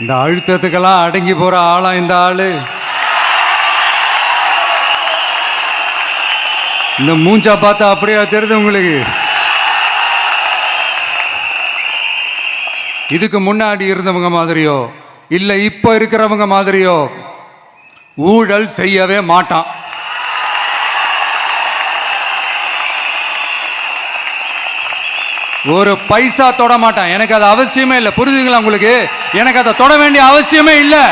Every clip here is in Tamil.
இந்த அழுத்தத்துக்கெல்லாம் அடங்கி போற ஆளா இந்த ஆளு? இந்த மூஞ்சா பார்த்தா அப்படியா தெரியுது உங்களுக்கு? இதுக்கு முன்னாடி இருந்தவங்க மாதிரியோ இல்ல இப்ப இருக்கிறவங்க மாதிரியோ ஊழல் செய்யவே மாட்டான். ஒரு பைசா தொட மாட்டான். எனக்கு அது அவசியமே இல்லை. புரிஞ்சுங்களா உங்களுக்கு? எனக்கு அதை தொட வேண்டிய அவசியமே இல்லை.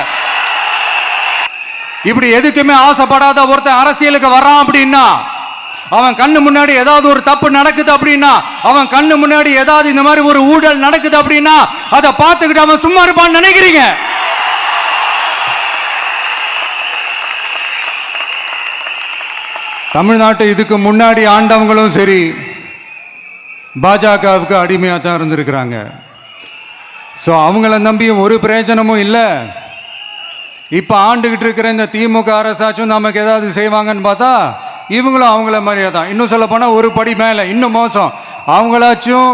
இப்படி எதுக்குமே ஆசைப்படாத ஒருத்தன் அரசியலுக்கு வரான் அப்படின்னா, அவன் கண்ணு முன்னாடி ஏதாவது ஒரு தப்பு நடக்குது அப்படின்னா, அவன் கண்ணு முன்னாடி ஏதாவது இந்த மாதிரி ஒரு ஊழல் நடக்குது அப்படின்னா, அதை பார்த்துக்கிட்டு அவன் சும்மா இருப்பான்னு நினைக்கிறீங்க? தமிழ்நாட்டை இதுக்கு முன்னாடி ஆண்டவங்களும் சரி பாஜகவுக்கு அடிமையாக தான் இருந்திருக்கிறாங்க. ஸோ அவங்கள நம்பியும் ஒரு பிரயோஜனமும் இல்லை. இப்போ ஆண்டுகிட்டு இருக்கிற இந்த திமுக அரசாச்சும் நமக்கு ஏதாவது செய்வாங்கன்னு பார்த்தா இவங்களும் அவங்கள மாதிரியே தான். இன்னும் சொல்ல போனால் ஒரு படி மேலே, இன்னும் மோசம். அவங்களாச்சும்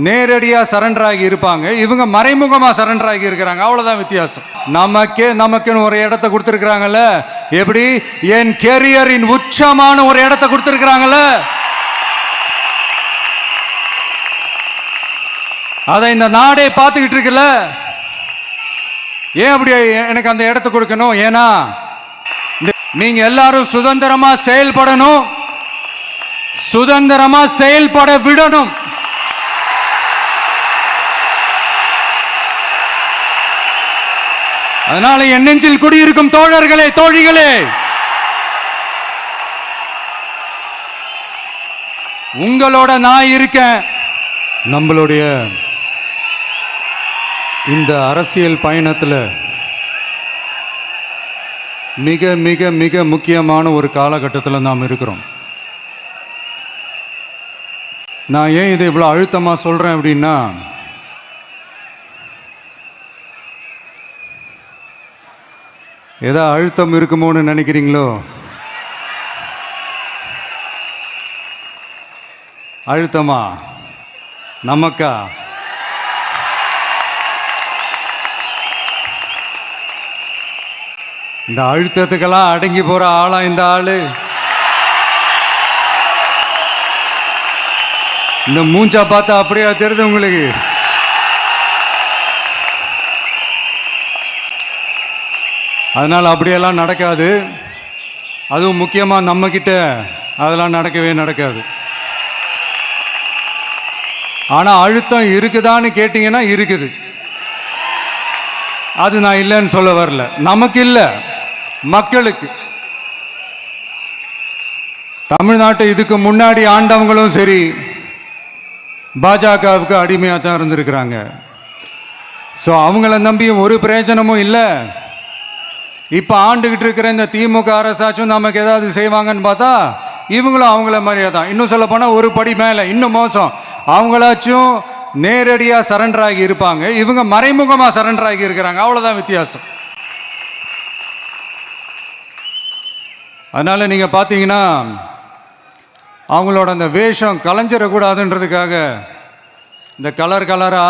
நேரடியாக சரண்டர் ஆகி இருப்பாங்க, இவங்க மறைமுகமாக சரண்டர் ஆகி இருக்கிறாங்க. அவ்வளோதான் வித்தியாசம். நமக்குன்னு ஒரு இடத்த கொடுத்துருக்குறாங்கல்ல. எப்படி? என் கேரியரின் உச்சமான ஒரு இடத்த கொடுத்துருக்குறாங்கல்ல. அதை இந்த நாடே பார்த்துக்கிட்டு இருக்குல்ல. ஏன் அப்படி எனக்கு அந்த இடத்த கொடுக்கணும்? ஏன்னா நீங்க எல்லாரும் சுதந்திரமா செயல்படணும், சுதந்திரமா செயல்பட விடணும். அதனால என் நெஞ்சில் குடியிருக்கும் தோழர்களே, தோழிகளே, உங்களோட நான் இருக்கேன். நம்மளுடைய இந்த அரசியல் பயணத்தில் மிக மிக மிக முக்கியமான ஒரு காலகட்டத்தில் நாம் இருக்கிறோம். நான் ஏன் இதை இவ்வளோ அழுத்தமாக சொல்கிறேன் அப்படின்னா, ஏதோ அழுத்தம் இருக்குமோன்னு நினைக்கிறீங்களோ? அழுத்தமா? நமக்கா? இந்த அழுத்தத்துக்கெல்லாம் அடங்கி போற ஆளா இந்த ஆளு? இந்த மூஞ்சா பார்த்தா அப்படியா தெரியுது உங்களுக்கு? அதனால் அப்படியெல்லாம் நடக்காது. அதுவும் முக்கியமாக நம்ம கிட்ட அதெல்லாம் நடக்கவே நடக்காது. ஆனால் அழுத்தம் இருக்குதான்னு கேட்டிங்கன்னா இருக்குது. அது நான் இல்லைன்னு சொல்ல வரல. நமக்கு இல்லை, மக்களுக்கு. தமிழ்நாட்டை இதுக்கு முன்னாடி ஆண்டவங்களும் சரி பாஜகவுக்கு அடிமையாக தான் இருந்திருக்கிறாங்க. ஸோ அவங்கள நம்பியும் ஒரு பிரயோஜனமும் இல்லை. இப்போ ஆண்டுகிட்டு இருக்கிற இந்த திமுக அரசாச்சும் நமக்கு ஏதாவது செய்வாங்கன்னு பார்த்தா இவங்களும் அவங்கள மாதிரியே தான். இன்னும் சொல்ல போனால் ஒரு படி மேலே, இன்னும் மோசம். அவங்களாச்சும் நேரடியாக சரண்டர் ஆகி இருப்பாங்க, இவங்க மறைமுகமாக சரண்டர் ஆகி இருக்கிறாங்க. அவ்வளோதான் வித்தியாசம். அதனால நீங்க பார்த்தீங்கன்னா அவங்களோட அந்த வேஷம் கலைஞ்சிடக்கூடாதுன்றதுக்காக இந்த கலரா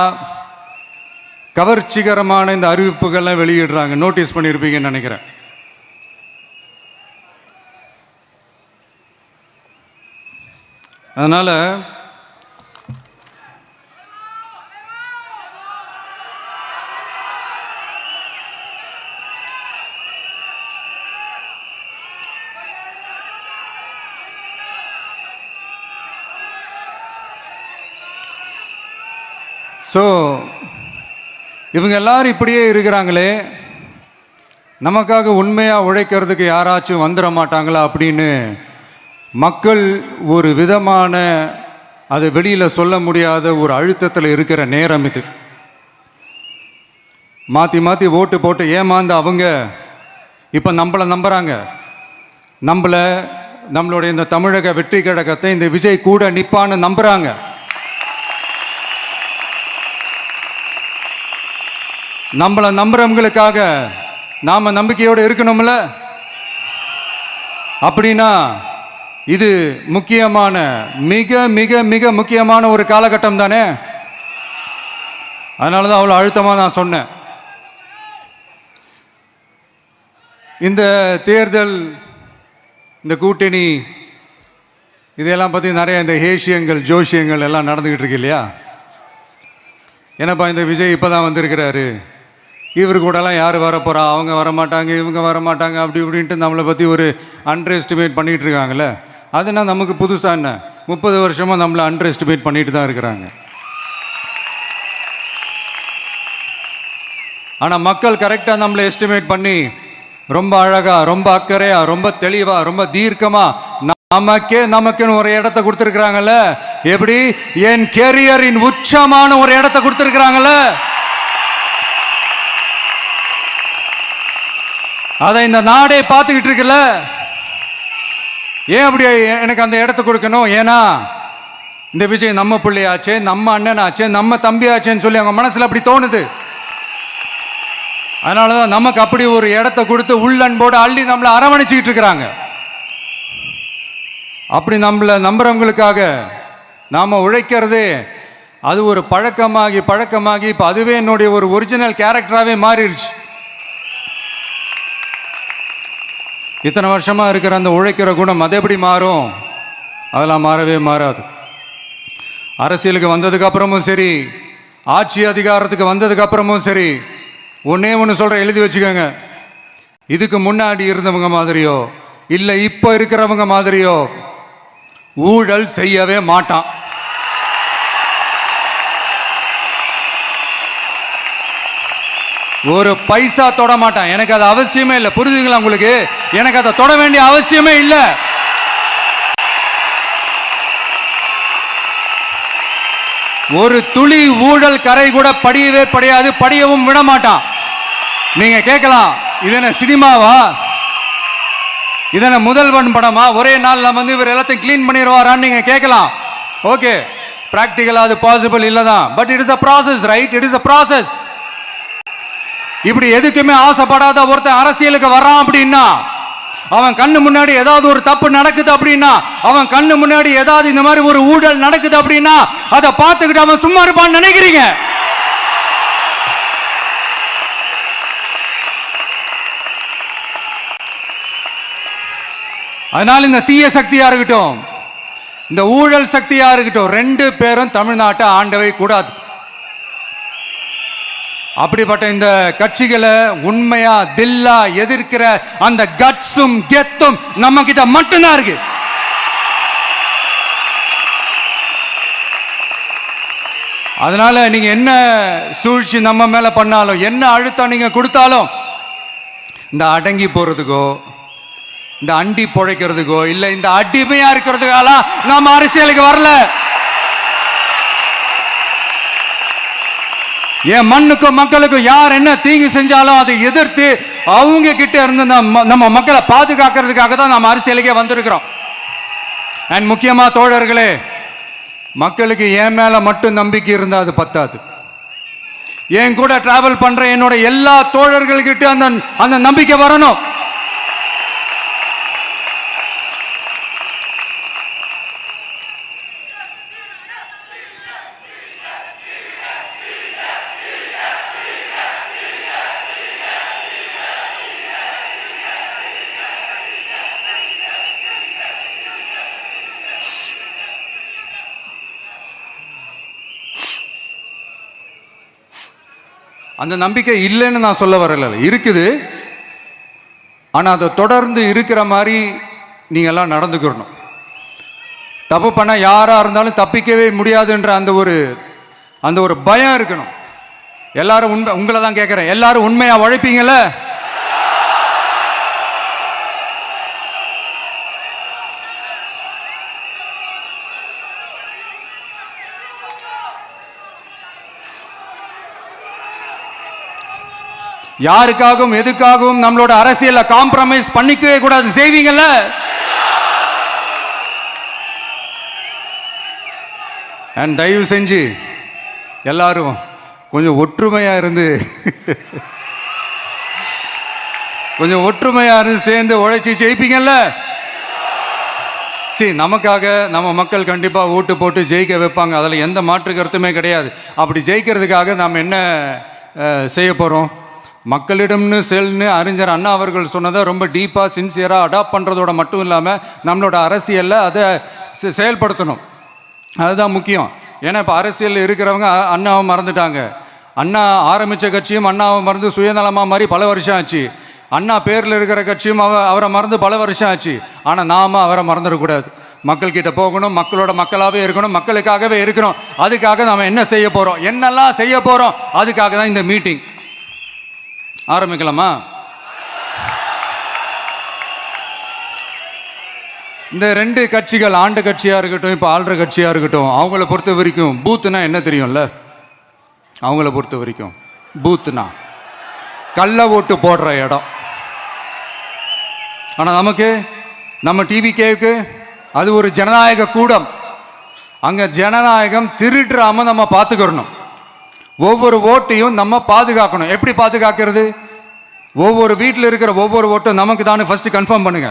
கவர்ச்சிகரமான இந்த அறிவிப்புகள்லாம் வெளியிடுறாங்க. நோட்டீஸ் பண்ணியிருப்பீங்கன்னு நினைக்கிறேன். அதனால இவங்க எல்லாரும் இப்படியே இருக்கிறாங்களே, நமக்காக உண்மையாக உழைக்கிறதுக்கு யாராச்சும் வந்துட மாட்டாங்களா அப்படின்னு மக்கள் ஒரு விதமான அதை வெளியில் சொல்ல முடியாத ஒரு அழுத்தத்தில் இருக்கிற நேரம் இது. மாற்றி மாற்றி ஓட்டு போட்டு ஏமாந்து அவங்க இப்போ நம்மளை நம்புகிறாங்க. நம்மளுடைய இந்த தமிழக வெற்றி கழகத்தை இந்த விஜய் கூட நிற்பான்னு நம்புகிறாங்க. நம்மளை நம்புறவங்களுக்காக நாம நம்பிக்கையோடு இருக்கணும்ல. அப்படின்னா இது முக்கியமான மிக மிக மிக முக்கியமான ஒரு காலகட்டம் தானே. அதனால தான் அவ்வளோ அழுத்தமாக நான் சொன்னேன். இந்த தேர்தல், இந்த கூட்டணி, இதெல்லாம் பற்றி நிறைய இந்த ஹேஷியங்கள் ஜோஷியங்கள் எல்லாம் நடந்துக்கிட்டு இருக்கு இல்லையா? என்னப்பா இந்த விஜய் இப்போ தான் வந்திருக்கிறாரு, இவர் கூடலாம் யார் வரப்போகிறா, அவங்க வரமாட்டாங்க, இவங்க வரமாட்டாங்க, அப்படி இப்படின்ட்டு நம்மளை பற்றி ஒரு அண்டர் எஸ்டிமேட் பண்ணிகிட்டு இருக்காங்களே. அதுனா நமக்கு புதுசாக என்ன? 30 வருஷமாக நம்மளை அண்டர் எஸ்டிமேட் பண்ணிட்டு தான் இருக்கிறாங்க. ஆனால் மக்கள் கரெக்டாக நம்மளை எஸ்டிமேட் பண்ணி ரொம்ப அழகாக, ரொம்ப அக்கறையாக, ரொம்ப தெளிவாக, ரொம்ப தீர்க்கமாக நமக்குன்னு ஒரு இடத்த கொடுத்துருக்குறாங்கல்ல. எப்படி? என் கேரியரின் உச்சமான ஒரு இடத்த கொடுத்துருக்குறாங்கல்ல. அதை இந்த நாடே பார்த்துக்கிட்டு இருக்குல்ல. ஏன் அப்படி எனக்கு அந்த இடத்த கொடுக்கணும்? ஏன்னா இந்த விஜய் நம்ம பிள்ளையாச்சே, நம்ம அண்ணனாச்சே, நம்ம தம்பியாச்சேன்னு சொல்லி அவங்க மனசுல அப்படி தோணுது. அதனாலதான் நமக்கு அப்படி ஒரு இடத்த கொடுத்து உள்ளன்போடு அள்ளி நம்மளை அரவணைச்சிக்கிட்டு இருக்கிறாங்க. அப்படி நம்மளை நம்புறவங்களுக்காக நாம உழைக்கிறதே அது ஒரு பழக்கமாகி பழக்கமாகி இப்போ அதுவே என்னுடைய ஒரு ஒரிஜினல் கேரக்டராகவே மாறிடுச்சு. இத்தனை வருஷமா இருக்கிற அந்த உழைக்கிற குணம் அது எப்படி மாறும்? அதெல்லாம் மாறவே மாறாது. அரசியலுக்கு வந்ததுக்கு அப்புறமும் சரி, ஆட்சி அதிகாரத்துக்கு வந்ததுக்கு அப்புறமும் சரி, ஒன்னே ஒன்று சொல்ற, எழுதி வச்சுக்கோங்க. இதுக்கு முன்னாடி இருந்தவங்க மாதிரியோ இல்லை இப்போ இருக்கிறவங்க மாதிரியோ ஊழல் செய்யவே மாட்டான். ஒரு பைசா தொட மாட்டான். எனக்கு அது அவசியமே இல்லை. புரிஞ்சுங்களா உங்களுக்கு? எனக்கு அதை தொட வேண்டிய அவசியமே இல்லை. ஒரு துளி ஊழல் கரை கூட படியவே படியாது, படியவும் விட மாட்டான். நீங்க கேட்கலாம், இது என்ன சினிமாவா? இதன முதல்வன் படமா? ஒரே நாள் வந்து இவர் எல்லாத்தையும் கிளீன் பண்ணிடுவாரான்னு நீங்க கேட்கலாம். ஓகே, பிராக்டிகலா அது பாசிபிள் இல்லதான். But it is a process, right? It is a process. இப்படி எதுக்குமே ஆசைப்படாத ஒருத்தன் அரசியலுக்கு வர்றான் அப்படின்னா, அவன் கண்ணு முன்னாடி ஏதாவது ஒரு தப்பு நடக்குது அப்படின்னா, அவன் கண்ணு முன்னாடி ஏதாவது இந்த மாதிரி ஒரு ஊழல் நடக்குது அப்படின்னா, அதை பார்த்துக்கிட்டு அவன் சும்மா இருப்பான்னு நினைக்கிறீங்க? அதனால இந்த தீய சக்தியா இருக்கட்டும், இந்த ஊழல் சக்தியா இருக்கட்டும், ரெண்டு பேரும் தமிழ்நாட்டை ஆண்டவை கூடாது. அப்படிப்பட்ட இந்த கட்சிகளை உண்மையா தில்லா எதிர்க்கிற அந்த கட்ஸும் கெத்தும் நம்ம கிட்ட மட்டும்தான் இருக்கு. அதனால நீங்க என்ன சூழ்ச்சி நம்ம மேல பண்ணாலும், என்ன அழுத்தம் நீங்க கொடுத்தாலும், இந்த அடங்கி போறதுக்கோ, இந்த அண்டி பொழைக்கிறதுக்கோ, இல்ல இந்த அடிமையா இருக்கிறதுக்கால நாம அரசியலுக்கு வரல. என் மண்ணுக்கும் மக்களுக்கும் யார் என்ன தீங்கு செஞ்சாலும் அதை எதிர்த்து அவங்க கிட்ட இருந்து நம்ம மக்களை பாதுகாக்கிறதுக்காக தான் நம்ம அரசியலுக்கே வந்திருக்கிறோம். அண்ட் முக்கியமா தோழர்களே, மக்களுக்கு என் மேல மட்டும் நம்பிக்கை இருந்தா அது பத்தாது. என் கூட டிராவல் பண்ற என்னோட எல்லா தோழர்கள்கிட்ட அந்த நம்பிக்கை வரணும். அந்த நம்பிக்கை இல்லைன்னு நான் சொல்ல வரல, இருக்குது. ஆனால் அதை தொடர்ந்து இருக்கிற மாதிரி நீங்கள்லாம் நடந்துக்கிறணும். தப்பு பண்ண யாராக இருந்தாலும் தப்பிக்கவே முடியாதுன்ற அந்த ஒரு பயம் இருக்கணும். எல்லாரும் உங்களை தான் கேட்குறேன், எல்லாரும் உண்மையாக உழைப்பீங்கல்ல? யாருக்காகவும் எதுக்காகவும் நம்மளோட அரசியல காம்ப்ரமைஸ் பண்ணிக்கவே கூடாது. செய்வீங்கல்ல? அண்ட் தயவு செஞ்சு எல்லாரும் கொஞ்சம் ஒற்றுமையா இருந்து சேர்ந்து உழைச்சி ஜெயிப்பீங்கல்ல? சரி, நமக்காக நம்ம மக்கள் கண்டிப்பா ஓட்டு போட்டு ஜெயிக்க வைப்பாங்க, அதில் எந்த மாற்று கருத்துமே கிடையாது. அப்படி ஜெயிக்கிறதுக்காக நாம் என்ன செய்ய போறோம்? மக்களிடம்னு செல்னு அறிஞர் அண்ணா அவர்கள் சொன்னதை ரொம்ப டீப்பாக சின்சியராக அடாப்ட் பண்ணுறதோட மட்டும் இல்லாமல் நம்மளோட அரசியலில் அதை செயல்படுத்தணும். அதுதான் முக்கியம். ஏன்னா இப்போ அரசியலில் இருக்கிறவங்க அண்ணாவை மறந்துட்டாங்க. அண்ணா ஆரம்பித்த கட்சியும் அண்ணாவை மறந்து சுயநலமாக மாதிரி பல வருஷம் ஆச்சு. அண்ணா பேரில் இருக்கிற கட்சியும் அவரை மறந்து பல வருஷம் ஆச்சு. ஆனால் நாம் அவரை மறந்துடக்கூடாது. மக்கள்கிட்ட போகணும், மக்களோட மக்களாகவே இருக்கணும், மக்களுக்காகவே இருக்கணும். அதுக்காக நாம் என்ன செய்ய போகிறோம், என்னெல்லாம் செய்ய போகிறோம், அதுக்காக தான் இந்த மீட்டிங். ஆரம்பிக்கலாமா? இந்த ரெண்டு கட்சிகள், ஆண்டு கட்சியாக இருக்கட்டும், இப்போ ஆள்ற கட்சியாக இருக்கட்டும், அவங்கள பொறுத்த வரைக்கும் பூத்துனா என்ன தெரியும்ல? அவங்கள பொறுத்த வரைக்கும் பூத்துனா கள்ள ஓட்டு போடுற இடம். ஆனால் நமக்கு, நம்ம டிவிகேவுக்கு அது ஒரு ஜனநாயக கூடம். அங்கே ஜனநாயகம் திருடுறாம நம்ம பார்த்துக்கணும். ஒவ்வொரு ஓட்டையும் நம்ம பாதுகாக்கணும். எப்படி பாதுகாக்கிறது? ஒவ்வொரு வீட்டில் இருக்கிற ஒவ்வொரு ஓட்டும் நமக்கு தானே ஃபர்ஸ்ட் கன்ஃபார்ம் பண்ணுங்க.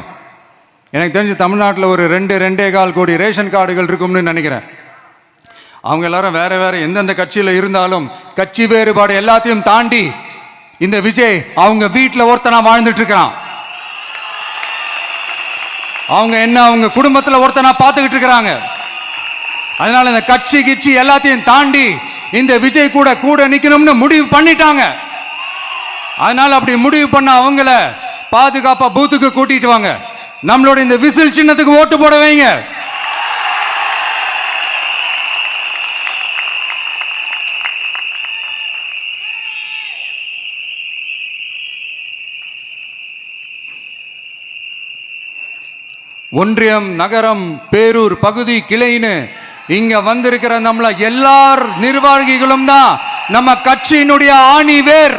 எனக்கு தெரிஞ்சு தமிழ்நாட்டில் ஒரு 2.25 கோடி ரேஷன் கார்டுகள் இருக்கும்னு நினைக்கிறேன். அவங்க எல்லாரும் வேற வேற எந்தெந்த கட்சியில் இருந்தாலும் கட்சி வேறுபாடு எல்லாத்தையும் தாண்டி இந்த விஜய் அவங்க வீட்டில் ஒருத்தனா வாழ்ந்துட்டு இருக்கிறான். அவங்க என்ன அவங்க குடும்பத்தில் ஒருத்தனா பார்த்துக்கிட்டு இருக்கிறாங்க. அதனால இந்த கட்சி கிச்சி எல்லாத்தையும் தாண்டி இந்த விஜய் கூட கூட நிக்கணும்னு முடிவு பண்ணிட்டாங்க. அதனால அப்படி முடிவு பண்ண அவங்கள பாதுகாப்பா பூத்துக்கு கூட்டிட்டு வாங்க. நம்மளோட இந்த விசில் சின்னத்துக்கு ஓட்டு போட வைங்க. ஒன்றியம், நகரம், பேரூர், பகுதி, கிளைன்னு இங்க வந்திருக்கிற நம்மள எல்லார் நிர்வாகிகளும் தான் நம்ம கட்சியினுடைய ஆணி வேர்.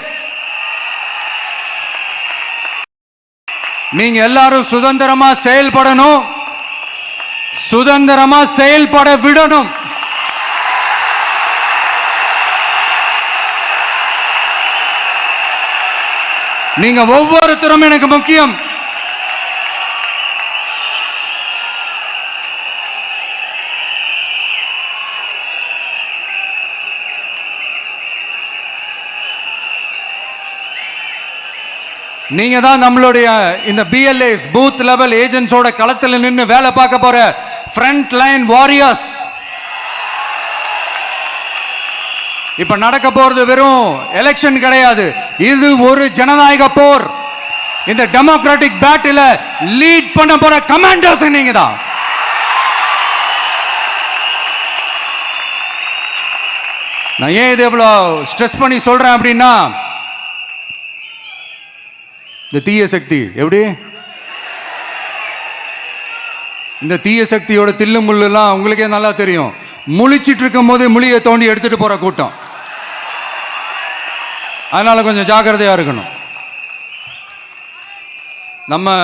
நீங்க எல்லாரும் சுதந்திரமா செயல்படணும், சுதந்திரமா செயல்பட விடணும். நீங்க ஒவ்வொருத்தரும் எனக்கு முக்கியம். நீங்க தான் நம்மளுடைய இந்த BLAs பூத் லெவல் ஏஜென்ட்ஸோட களத்தில் நின்று வேலை பார்க்க போற ஃப்ரண்ட் லைன் வாரியர்ஸ். இப்ப நடக்க போறது வெறும் எலெக்ஷன் கிடையாது, இது ஒரு ஜனநாயக போர். இந்த டெமோக்ராட்டிக் பேட்டில லீட் பண்ண போற கமாண்டர்ஸ் நீங்க தான். நான் ஏன் இது எவ்வளவு ஸ்ட்ரெஸ் பண்ணி சொல்றேன் அப்படின்னா, இந்த தீய சக்தி எப்படி, இந்த தீய சக்தியோட தில்லு முள்ளுலாம் உங்களுக்கே நல்லா தெரியும். முழிச்சிட்டு இருக்கும் போது முழியை தோண்டி எடுத்துட்டு போற கூட்டம். அதனால கொஞ்சம் ஜாக்கிரதையா இருக்கணும். நம்ம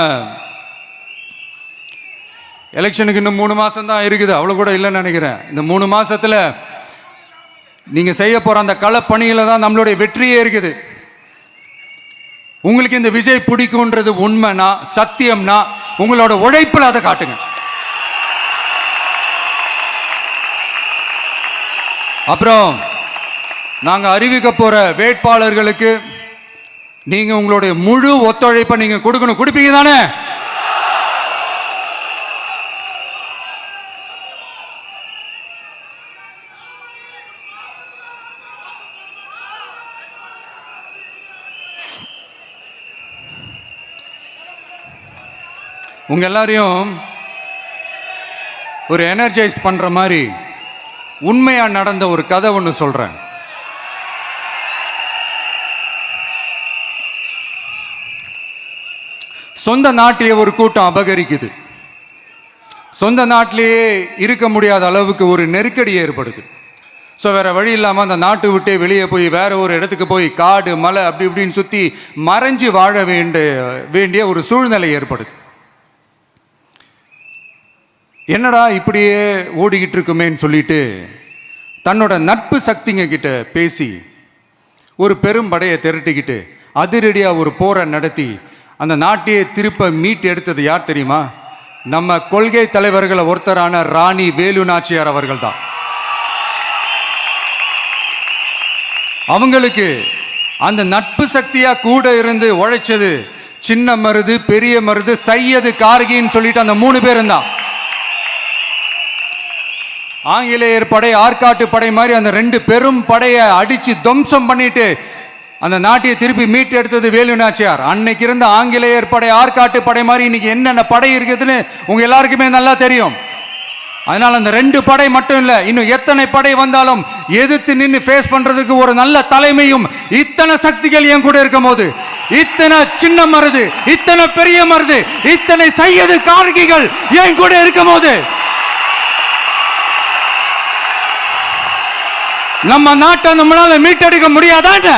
எலெக்ஷனுக்கு இன்னும் 3 மாசம் தான் இருக்குது, அவ்வளவு கூட இல்லைன்னு நினைக்கிறேன். இந்த 3 மாசத்துல நீங்க செய்ய போற அந்த களப்பணியில தான் நம்மளுடைய வெற்றியே இருக்குது. உங்களுக்கு இந்த விஜய் பிடிக்கும்ன்றது உண்மைனா, சத்தியம்னா, உங்களோட உழைப்புல அதை காட்டுங்க. அப்புறம் நாங்க அறிவிக்க போற வேட்பாளர்களுக்கு நீங்க உங்களுடைய முழு ஒத்துழைப்பை நீங்க கொடுக்கணும். கொடுப்பீங்க தானே? உங்க எல்லாரையும் ஒரு எனர்ஜைஸ் பண்ற மாதிரி உண்மையா நடந்த ஒரு கதை ஒன்று சொல்றேன். சொந்த நாட்டையே ஒரு கூட்டம் அபகரிக்குது. சொந்த நாட்டிலேயே இருக்க முடியாத அளவுக்கு ஒரு நெருக்கடி ஏற்படுது. ஸோ வேற வழி இல்லாமல் அந்த நாட்டை விட்டே வெளியே போய் வேற ஒரு இடத்துக்கு போய் காடு மலை அப்படி இப்படின்னு சுற்றி மறைஞ்சு வாழ வேண்டிய ஒரு சூழ்நிலை ஏற்படுது. என்னடா இப்படியே ஓடிக்கிட்டு இருக்குமேன்னு சொல்லிட்டு தன்னோட நட்பு சக்திங்க கிட்ட பேசி ஒரு பெரும் படையை திரட்டிக்கிட்டு அதிரடியாக ஒரு போரை நடத்தி அந்த நாட்டையே திருப்ப மீட்டு எடுத்தது யார் தெரியுமா? நம்ம கொள்கை தலைவர்களை ஒருத்தரான ராணி வேலு நாச்சியார் அவர்கள் தான். அவங்களுக்கு அந்த நட்பு சக்தியா கூட இருந்து உழைச்சது சின்ன மருது, பெரிய மருது, சையது, கார்கின்னு சொல்லிட்டு அந்த 3 பேரும் தான். ஆங்கிலேயர் படை, ஆற்காட்டு படை மாதிரி அந்த 2 பெரும் படையை அடிச்சு துவம்சம் பண்ணிட்டு அந்த நாட்டையை திருப்பி மீட்டு எடுத்தது வேலு நாச்சியார். அன்னைக்கு இருந்த ஆங்கிலேயர் படை, ஆற்காட்டு படை மாதிரி இன்னைக்கு என்னென்ன படை இருக்குதுன்னு உங்க எல்லாருக்குமே நல்லா தெரியும். அதனால அந்த 2 படை மட்டும் இல்ல, இன்னும் எத்தனை படை வந்தாலும் எதிர்த்து நின்று ஃபேஸ் பண்றதுக்கு ஒரு நல்ல தலைமையும் இத்தனை சக்திகள் என் கூட இருக்கும் போது, இத்தனை சின்ன மருது, இத்தனை பெரிய மருது, இத்தனை சையது, கார்கிகள் என் கூட இருக்கும் போது நம்ம நாட்டை நம்மளால மீட்டெடுக்க முடியாதான?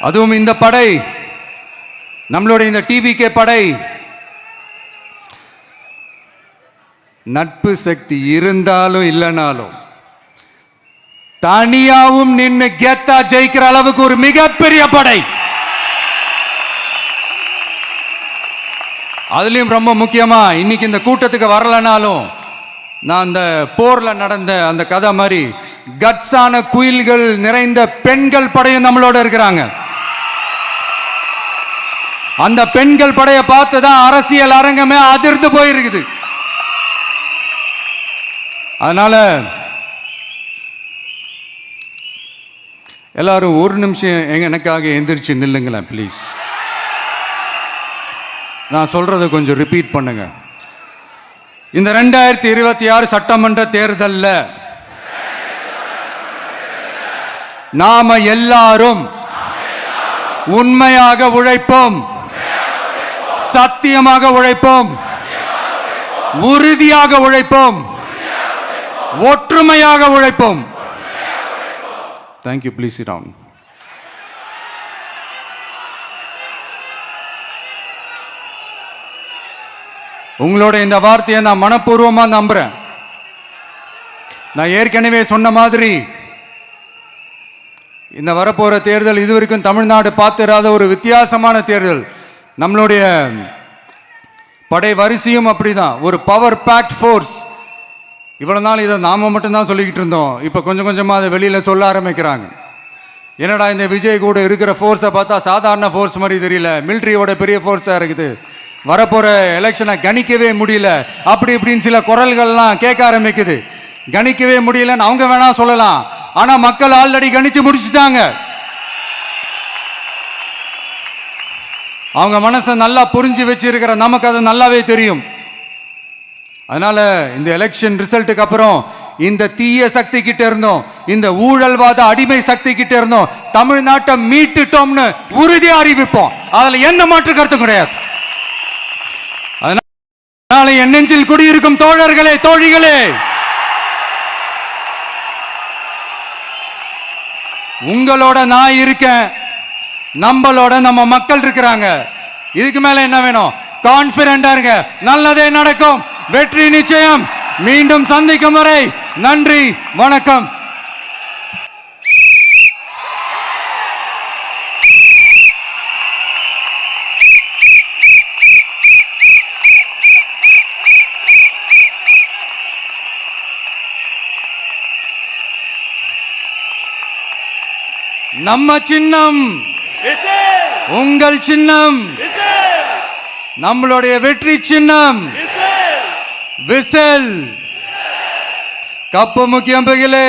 அதுவும் இந்த படை, நம்மளுடைய இந்த டிவிகே படை, நட்பு சக்தி இருந்தாலும் இல்லைனாலும் தனியாவும் நின்று கெத்தா ஜெயிக்கிற அளவுக்கு ஒரு மிகப்பெரிய படை. அதுலயும் ரொம்ப முக்கியமா இன்னைக்கு இந்த கூட்டத்துக்கு வரலனாலும் நான் அந்த போர்ல நடந்த அந்த கதை மாதிரி கட்ஸான குயில்கள் நிறைந்த பெண்கள் படையும் நம்மளோட இருக்கிறாங்க. அந்த பெண்கள் படையை பார்த்துதான் அரசியல் அரங்கமே அதிர்ந்து போயிருக்குது. அதனால எல்லாரும் ஒரு நிமிஷம் எனக்காக எந்திரிச்சு நில்லுங்களேன் ப்ளீஸ். நான் சொல்றதை கொஞ்சம் ரிப்பீட் பண்ணுங்க. இந்த 2026 சட்டமன்ற தேர்தல்ல நாம எல்லாரும் உண்மையாக உழைப்போம், சத்தியமாக உழைப்போம், உறுதியாக உழைப்போம், ஒற்றுமையாக உழைப்போம். தேங்க்யூ. Please sit down. உங்களோட இந்த வார்த்தையை நான் மனப்பூர்வமா நம்புறேன். நான் ஏற்கனவே சொன்ன மாதிரி இந்த வரப்போற தேர்தல் இதுவரைக்கும் தமிழ்நாடு பார்த்திராத ஒரு வித்தியாசமான தேர்தல். நம்மளுடைய படை வரிசையும் அப்படிதான், ஒரு பவர் பேக்ட் ஃபோர்ஸ். இவ்வளவு நாள் இதை நாம மட்டும்தான் சொல்லிக்கிட்டு இருந்தோம். இப்போ கொஞ்சம் கொஞ்சமா அதை வெளியில சொல்ல ஆரம்பிக்கிறாங்க. என்னடா இந்த விஜய் கூட இருக்கிற ஃபோர்ஸை பார்த்தா சாதாரண ஃபோர்ஸ் மாதிரி தெரியல, மிலிட்ரியோட பெரிய ஃபோர்ஸா இருக்குது, வரப்போற எலெக்ஷனை கணிக்கவே முடியல, அப்படி இப்படின்னு சில குரல்கள்லாம் கேட்க ஆரம்பிக்குது. கணிக்கவே முடியலன்னு அவங்க வேணா சொல்லலாம், ஆனா மக்கள் ஆல்ரெடி கணிச்சு முடிச்சுட்டாங்க. அவங்க மனசை நல்லா புரிஞ்சு வச்சிருக்கிற நமக்கு அது நல்லாவே தெரியும். அதனால இந்த எலெக்ஷன் ரிசல்ட்டுக்கு அப்புறம் இந்த தீய சக்தி கிட்ட இருந்தோம், இந்த ஊழல்வாத அடிமை சக்தி கிட்ட இருந்தோம் தமிழ்நாட்டை மீட்டுட்டோம்னு உறுதியா அறிவிப்போம். அதுல என்ன மாற்று கருத்து கிடையாது. அதனால என் நெஞ்சில் குடியிருக்கும் தோழர்களே, தோழிகளே, உங்களோட நான் இருக்கேன், நம்மளோட நம்ம மக்கள் இருக்கிறாங்க. இதுக்கு மேல என்ன வேணும்? கான்பிடண்டா இருங்க, நல்லதே நடக்கும், வெற்றி நிச்சயம். மீண்டும் சந்திக்கும் வரை நன்றி, வணக்கம். நம்ம சின்னம் உங்கள் சின்னம், நம்மளுடைய வெற்றி சின்னம் விசில். கப்பு முக்கியம் பகிலே.